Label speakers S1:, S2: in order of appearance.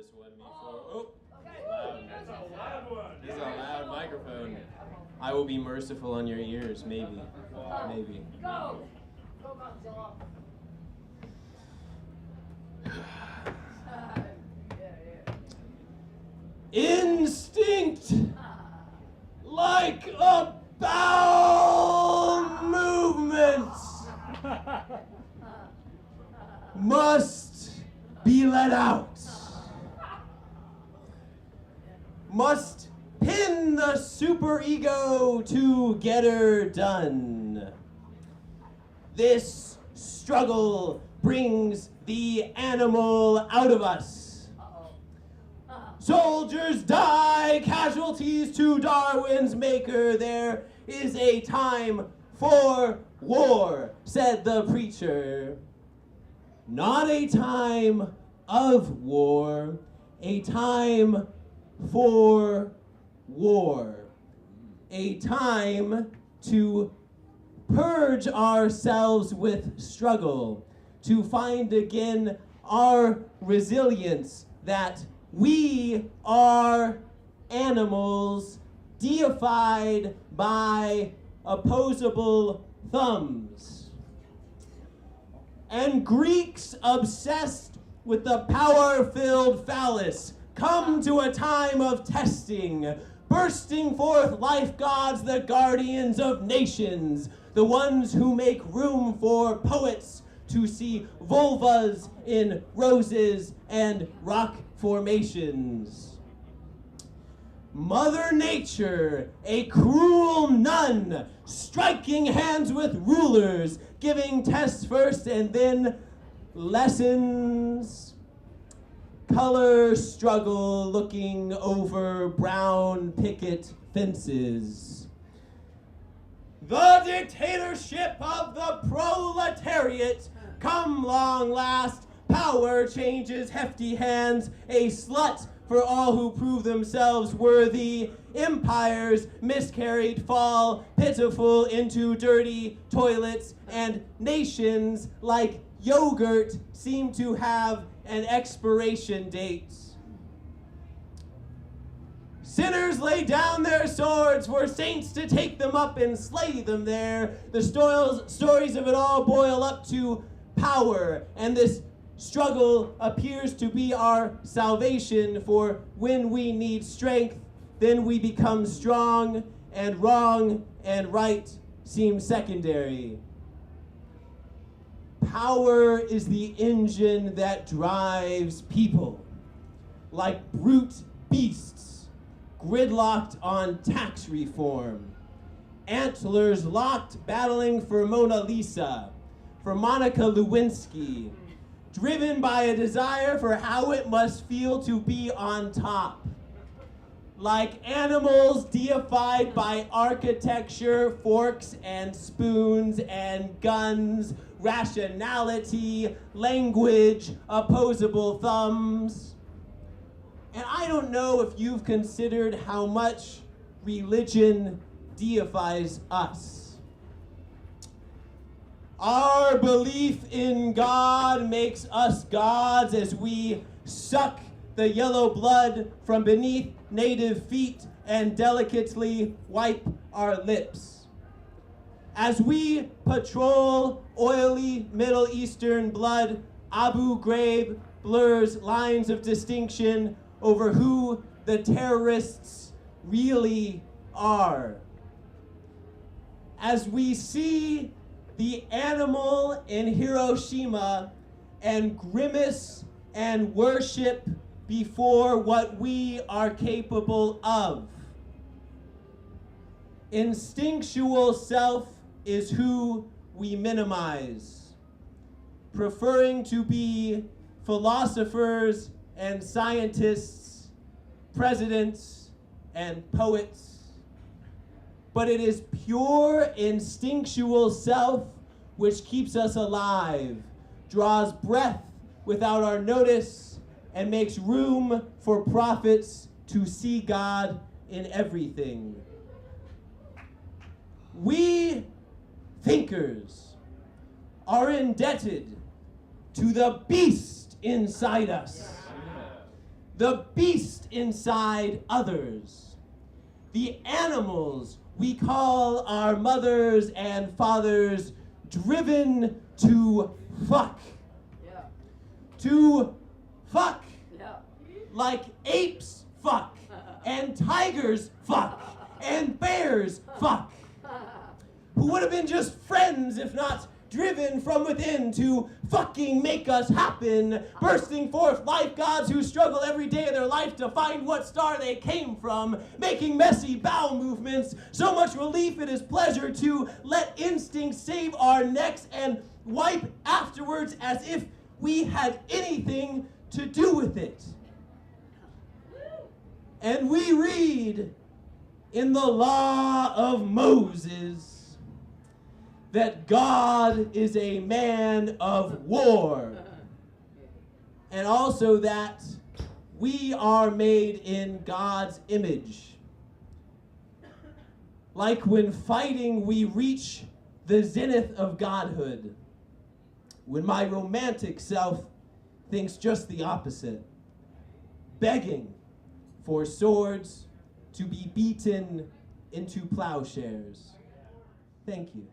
S1: this one before. Oh,
S2: Okay.
S1: loud.
S3: That's a loud one.
S1: This is a loud microphone. I will be merciful on your ears, maybe. Maybe.
S2: Go! Go, Gonzalez.
S1: Instinct like a bowel movement must be let out. Must pin the superego to get her done. This struggle brings the animal out of us. Soldiers die, casualties to Darwin's maker. There is a time for war, said the preacher. Not a time of war, a time for war. A time to purge ourselves with struggle, to find again our resilience that we are animals deified by opposable thumbs. And Greeks obsessed with the power-filled phallus come to a time of testing, bursting forth life gods, the guardians of nations, the ones who make room for poets to see vulvas in roses and rock formations. Mother Nature, a cruel nun, striking hands with rulers, giving tests first and then lessons. Color struggle looking over brown picket fences. The dictatorship of the proletariat, come long last, power changes hefty hands, a slut for all who prove themselves worthy. Empires miscarried fall, pitiful into dirty toilets, and nations like yogurt seem to have an expiration date. Sinners lay down their swords for saints to take them up and slay them there. The stories of it all boil up to power, and this struggle appears to be our salvation, for when we need strength, then we become strong, and wrong and right seem secondary. Power is the engine that drives people, like brute beasts, gridlocked on tax reform. Antlers locked, battling for Mona Lisa, for Monica Lewinsky, driven by a desire for how it must feel to be on top. Like animals deified by architecture, forks and spoons and guns, rationality, language, opposable thumbs. And I don't know if you've considered how much religion deifies us. Our belief in God makes us gods as we suck the yellow blood from beneath native feet and delicately wipe our lips. As we patrol oily Middle Eastern blood, Abu Ghraib blurs lines of distinction over who the terrorists really are. As we see the animal in Hiroshima and grimace and worship before what we are capable of. Instinctual self is who we minimize, preferring to be philosophers and scientists, presidents and poets. But it is pure instinctual self which keeps us alive, draws breath without our notice, and makes room for prophets to see God in everything. We thinkers are indebted to the beast inside us. the beast inside others, the animals we call our mothers and fathers, driven to fuck.
S2: Yeah.
S1: To fuck.
S2: Yeah.
S1: Like apes fuck, and tigers fuck, and bears fuck, who would have been just friends if not driven from within to fucking make us happen, bursting forth life gods who struggle every day of their life to find what star they came from, making messy bowel movements, so much relief it is pleasure to let instinct save our necks and wipe afterwards as if we had anything to do with it. And we read in the law of Moses that God is a man of war, and also that we are made in God's image. Like when fighting, we reach the zenith of godhood, when my romantic self thinks just the opposite, begging for swords to be beaten into plowshares. Thank you.